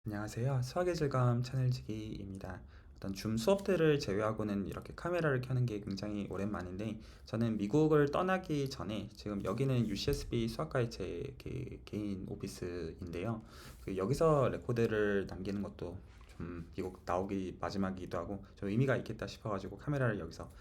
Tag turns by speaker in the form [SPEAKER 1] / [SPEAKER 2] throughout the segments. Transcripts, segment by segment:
[SPEAKER 1] 안녕하세요. 수학의 질감 채널지기입니다. 어떤 줌 수업들을 제외하고는 이렇게 카메라를 켜는 게 굉장히 오랜만인데, 저는 미국을 떠나기 전에 지금 여기는 UCSB 수학과의 제 개인 오피스인데요. 여기서 레코드를 남기는 것도 좀 미국 나오기 마지막이기도 하고 좀 의미가 있겠다 싶어가지고 카메라를 여기서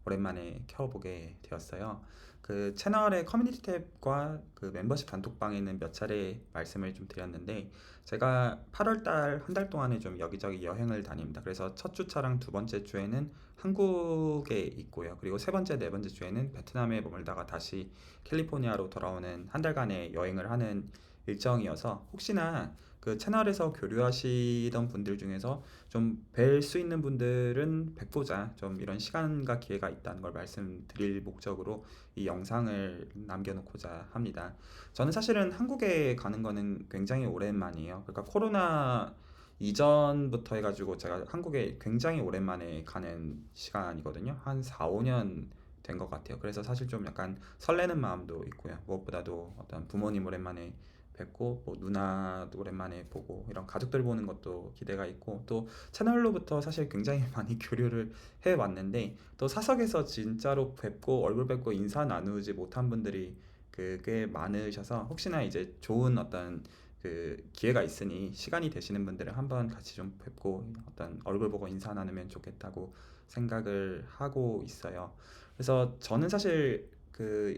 [SPEAKER 1] 오랜만에 켜보게 되었어요. 그 채널의 커뮤니티 탭과 그 멤버십 단톡방에는 몇 차례 말씀을 좀 드렸는데, 제가 8월달 한 달 동안에 좀 여기저기 여행을 다닙니다. 그래서 첫 주차랑 두 번째 주에는 한국에 있고요. 그리고 세 번째, 네 번째 주에는 베트남에 머물다가 다시 캘리포니아로 돌아오는 한 달간의 여행을 하는 일정이어서, 혹시나 그 채널에서 교류하시던 분들 중에서 좀 뵐 수 있는 분들은 뵙고자 좀 이런 시간과 기회가 있다는 걸 말씀드릴 목적으로 이 영상을 남겨놓고자 합니다. 저는 사실은 한국에 가는 거는 굉장히 오랜만이에요. 그러니까 코로나 이전부터 해가지고 제가 한국에 굉장히 오랜만에 가는 시간이거든요. 한 4, 5년 된 것 같아요. 그래서 사실 좀 약간 설레는 마음도 있고요. 무엇보다도 어떤 부모님 오랜만에 뵙고 뭐 누나도 오랜만에 보고 이런 가족들 보는 것도 기대가 있고, 또 채널로부터 사실 굉장히 많이 교류를 해왔는데 또 사석에서 진짜로 뵙고 얼굴 뵙고 인사 나누지 못한 분들이 꽤 많으셔서, 혹시나 이제 좋은 어떤 그 기회가 있으니 시간이 되시는 분들은 한번 같이 좀 뵙고 어떤 얼굴 보고 인사 나누면 좋겠다고 생각을 하고 있어요. 그래서 저는 사실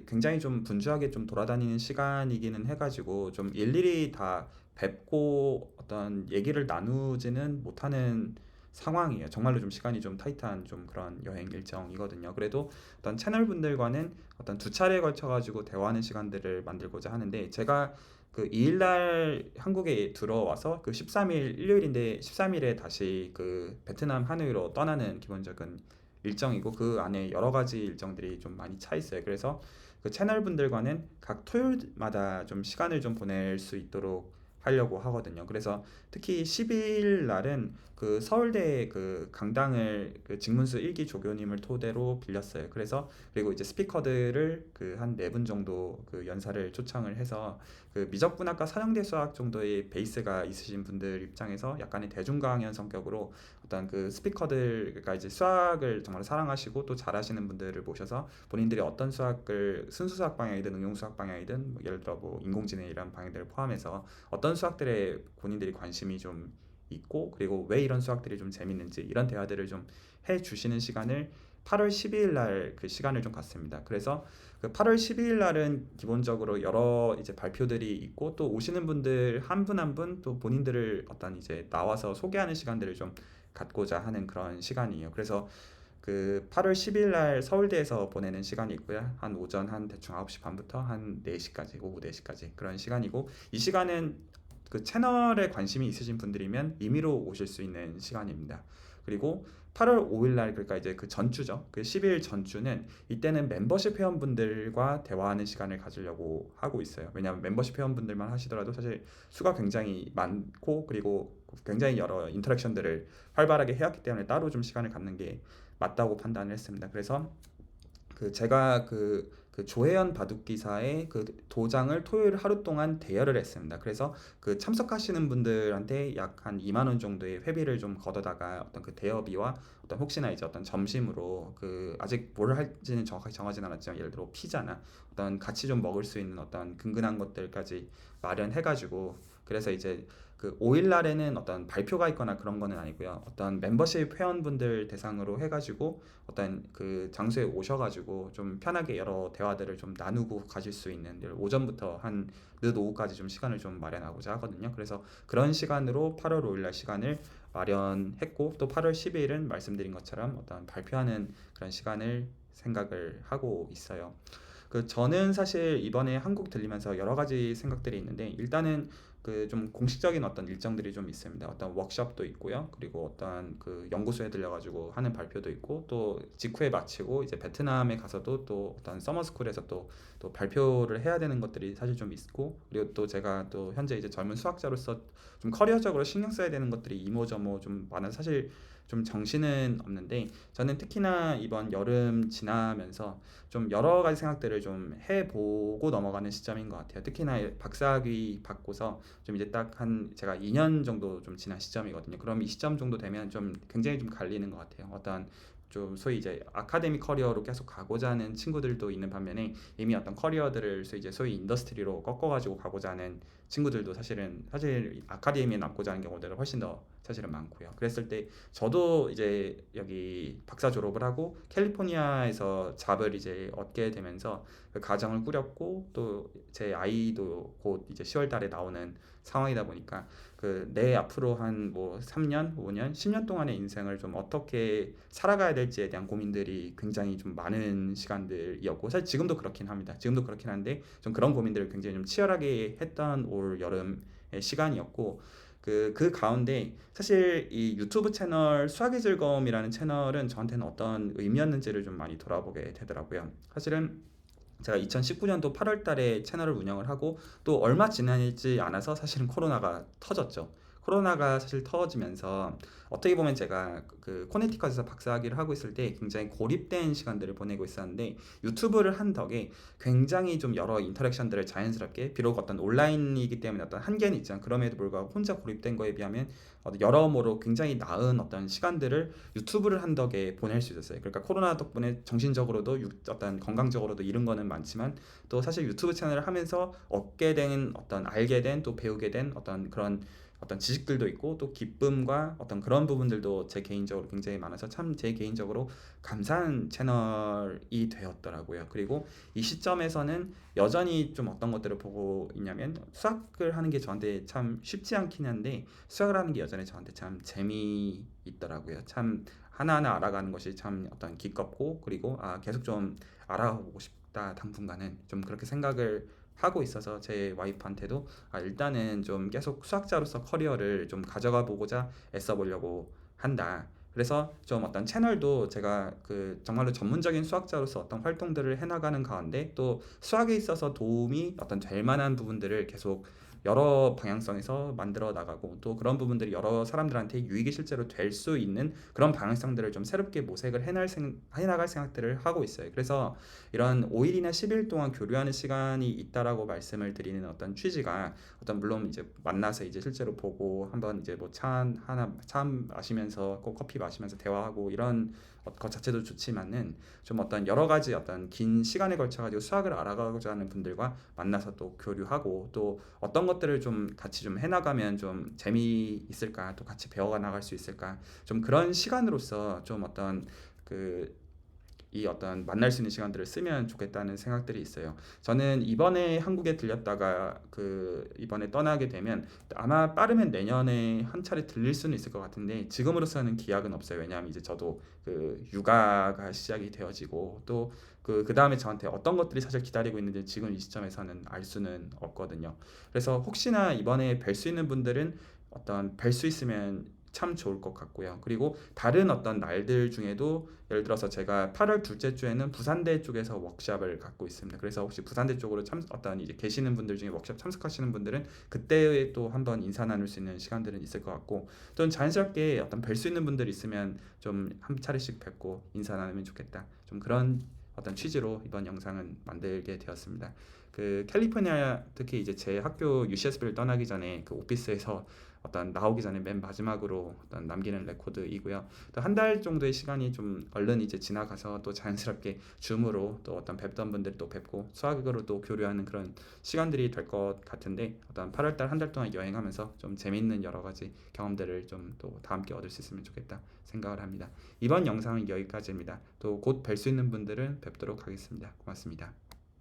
[SPEAKER 1] 굉장히 좀 분주하게 좀 돌아다니는 시간이기는 해가지고 좀 일일이 다 뵙고 어떤 얘기를 나누지는 못하는 상황이에요. 정말로 좀 시간이 좀 타이트한 좀 그런 여행 일정이거든요. 그래도 어떤 채널 분들과는 어떤 두 차례에 걸쳐 가지고 대화하는 시간들을 만들고자 하는데, 제가 그 2일날 한국에 들어와서 그 13일 일요일인데 13일에 다시 그 베트남 하노이로 떠나는 기본적인 일정이고, 그 안에 여러 가지 일정들이 좀 많이 차 있어요. 그래서 그 채널 분들과는 각 토요일마다 좀 시간을 좀 보낼 수 있도록 하려고 하거든요. 그래서 특히 12일 날은 그 서울대 그 강당을 그 직문수 1기 조교님을 토대로 빌렸어요. 그래서 그리고 이제 스피커들을 그 한 네 분 정도 그 연사를 초청을 해서 그 미적분학과 사형대 수학 정도의 베이스가 있으신 분들 입장에서 약간의 대중 강연 성격으로 어떤 그 스피커들, 그러니까 이제 수학을 정말 사랑하시고 또 잘하시는 분들을 모셔서 본인들이 어떤 수학을 순수 수학 방향이든 응용 수학 방향이든 뭐 예를 들어 뭐 인공지능 이런 방향들을 포함해서 어떤 수학들에 본인들이 관심이 좀 있고, 그리고 왜 이런 수학들이 좀 재밌는지 이런 대화들을 좀 해주시는 시간을 8월 12일 날 그 시간을 좀 갖습니다. 그래서 그 8월 12일 날은 기본적으로 여러 이제 발표들이 있고, 또 오시는 분들 한 분 한 분 또 본인들을 어떤 이제 나와서 소개하는 시간들을 좀 갖고자 하는 그런 시간이에요. 그래서 그 8월 10일 날 서울대에서 보내는 시간이 있고요. 한 오전 한 대충 9시 반부터 한 4시까지, 오후 4시까지 그런 시간이고, 이 시간은 그 채널에 관심이 있으신 분들이면 임의로 오실 수 있는 시간입니다. 그리고 8월 5일 날, 그러니까 이제 그 전주죠. 그 10일 전주는 이때는 멤버십 회원분들과 대화하는 시간을 가지려고 하고 있어요. 왜냐하면 멤버십 회원분들만 하시더라도 사실 수가 굉장히 많고, 그리고 굉장히 여러 인터랙션들을 활발하게 해왔기 때문에 따로 좀 시간을 갖는 게 맞다고 판단을 했습니다. 그래서 그 제가 그 조혜연 바둑기사의 그 도장을 토요일 하루 동안 대여를 했습니다. 그래서 그 참석하시는 분들한테 약 한 2만 원 정도의 회비를 좀 걷어다가 어떤 그 대여비와 어떤 혹시나 이제 어떤 점심으로 그 아직 뭘 할지는 정확하게 정하진 않았지만, 예를 들어 피자나 어떤 같이 좀 먹을 수 있는 어떤 근근한 것들까지 마련해가지고, 그래서 이제 그 5일 날에는 어떤 발표가 있거나 그런 거는 아니고요. 어떤 멤버십 회원분들 대상으로 해가지고 어떤 그 장소에 오셔가지고 좀 편하게 여러 대화들을 좀 나누고 가실 수 있는, 오전부터 한 늦 오후까지 좀 시간을 좀 마련하고자 하거든요. 그래서 그런 시간으로 8월 5일 날 시간을 마련했고, 또 8월 12일은 말씀드린 것처럼 어떤 발표하는 그런 시간을 생각을 하고 있어요. 그 저는 사실 이번에 한국 들리면서 여러 가지 생각들이 있는데, 일단은 그 좀 공식적인 어떤 일정들이 좀 있습니다. 어떤 워크숍도 있고요. 그리고 어떤 그 연구소에 들려가지고 하는 발표도 있고, 또 직후에 마치고 이제 베트남에 가서도 또 어떤 서머스쿨에서 또 발표를 해야 되는 것들이 사실 좀 있고, 그리고 또 제가 또 현재 이제 젊은 수학자로서 좀 커리어적으로 신경 써야 되는 것들이 이모저모 좀 많아서 사실 좀 정신은 없는데, 저는 특히나 이번 여름 지나면서 좀 여러 가지 생각들을 좀 해보고 넘어가는 시점인 것 같아요. 특히나 박사학위 받고서 좀 이제 딱 한 제가 2년 정도 좀 지난 시점이거든요. 그럼 이 시점 정도 되면 좀 굉장히 좀 갈리는 것 같아요. 어떤 좀 소위 이제 아카데미 커리어로 계속 가고자 하는 친구들도 있는 반면에 이미 어떤 커리어들을 소위 인더스트리로 꺾어가지고 가고자 하는 친구들도 사실 아카데미에 남고자 하는 경우들은 훨씬 더 사실은 많고요. 그랬을 때 저도 이제 여기 박사 졸업을 하고 캘리포니아에서 잡을 이제 얻게 되면서 그 가정을 꾸렸고 또 제 아이도 곧 이제 10월 달에 나오는 상황이다 보니까 그 내 앞으로 한 뭐 3년, 5년, 10년 동안의 인생을 좀 어떻게 살아가야 될지에 대한 고민들이 굉장히 좀 많은 시간들이었고 사실 지금도 그렇긴 합니다. 지금도 그렇긴 한데 좀 그런 고민들을 굉장히 좀 치열하게 했던 올 여름의 시간이었고 그 가운데 사실 이 유튜브 채널 수학의 즐거움이라는 채널은 저한테는 어떤 의미였는지를 좀 많이 돌아보게 되더라고요. 사실은 제가 2019년도 8월 달에 채널을 운영을 하고 또 얼마 지나지 않아서 사실은 코로나가 터졌죠. 코로나가 사실 터지면서 어떻게 보면 제가 그 코네티컷에서 박사학위를 하고 있을 때 굉장히 고립된 시간들을 보내고 있었는데 유튜브를 한 덕에 굉장히 좀 여러 인터랙션들을 자연스럽게 비록 어떤 온라인이기 때문에 어떤 한계는 있지만 그럼에도 불구하고 혼자 고립된 거에 비하면 여러모로 굉장히 나은 어떤 시간들을 유튜브를 한 덕에 보낼 수 있었어요. 그러니까 코로나 덕분에 정신적으로도 어떤 건강적으로도 잃은 거는 많지만 또 사실 유튜브 채널을 하면서 얻게 된 어떤 알게 된 또 배우게 된 어떤 그런 어떤 지식들도 있고 또 기쁨과 어떤 그런 부분들도 제 개인적으로 굉장히 많아서 참 제 개인적으로 감사한 채널이 되었더라고요. 그리고 이 시점에서는 여전히 좀 어떤 것들을 보고 있냐면 수학을 하는 게 저한테 참 쉽지 않긴 한데 수학을 하는 게 여전히 저한테 참 재미있더라고요. 참 하나하나 알아가는 것이 참 어떤 기껍고 그리고 계속 좀 알아보고 싶다 당분간은 좀 그렇게 생각을 하고 있어서 제 와이프한테도 일단은 좀 계속 수학자로서 커리어를 좀 가져가 보고자 애써 보려고 한다. 그래서 좀 어떤 채널도 제가 그 정말로 전문적인 수학자로서 어떤 활동들을 해나가는 가운데 또 수학에 있어서 도움이 어떤 될 만한 부분들을 계속 여러 방향성에서 만들어 나가고 또 그런 부분들이 여러 사람들한테 유익이 실제로 될 수 있는 그런 방향성들을 좀 새롭게 모색을 해나갈 생각들을 하고 있어요. 그래서 이런 5일이나 10일 동안 교류하는 시간이 있다라고 말씀을 드리는 어떤 취지가 어떤 물론 이제 만나서 이제 실제로 보고 한번 이제 뭐 차 마시면서 꼭 커피 마시면서 대화하고 이런 것 자체도 좋지만은 좀 어떤 여러 가지 어떤 긴 시간에 걸쳐 가지고 수학을 알아가고자 하는 분들과 만나서 또 교류하고 또 어떤 것들을 좀 같이 좀 해나가면 좀 재미있을까 또 같이 배워가 나갈 수 있을까 좀 그런 시간으로서 좀 어떤 그 이 어떤 만날 수 있는 시간들을 쓰면 좋겠다는 생각들이 있어요. 저는 이번에 한국에 들렸다가 이번에 떠나게 되면 아마 빠르면 내년에 한 차례 들릴 수는 있을 것 같은데 지금으로서는 기약은 없어요. 왜냐하면 이제 저도 육아가 시작이 되어지고 또 그 다음에 저한테 어떤 것들이 사실 기다리고 있는지 지금 이 시점에서는 알 수는 없거든요. 그래서 혹시나 이번에 뵐 수 있는 분들은 어떤 뵐 수 있으면 참 좋을 것 같고요. 그리고 다른 어떤 날들 중에도 예를 들어서 제가 8월 둘째 주에는 부산대 쪽에서 워크숍을 갖고 있습니다. 그래서 혹시 부산대 쪽으로 어떤 이제 계시는 분들 중에 워크숍 참석하시는 분들은 그때 또 한번 인사 나눌 수 있는 시간들은 있을 것 같고 또는 자연스럽게 어떤 뵐 수 있는 분들 있으면 좀 한 차례씩 뵙고 인사 나누면 좋겠다. 좀 그런 어떤 취지로 이번 영상은 만들게 되었습니다. 캘리포니아 특히 이제 제 학교 UCSB를 떠나기 전에 오피스에서 어떤 나오기 전에 맨 마지막으로 어떤 남기는 레코드이고요. 또 한 달 정도의 시간이 좀 얼른 이제 지나가서 또 자연스럽게 줌으로 또 어떤 뵙던 분들 또 뵙고 수학으로 또 교류하는 그런 시간들이 될 것 같은데 어떤 8월달 한 달 동안 여행하면서 좀 재미있는 여러 가지 경험들을 좀 또 다 함께 얻을 수 있으면 좋겠다 생각을 합니다. 이번 영상은 여기까지입니다. 또 곧 뵐 수 있는 분들은 뵙도록 하겠습니다. 고맙습니다.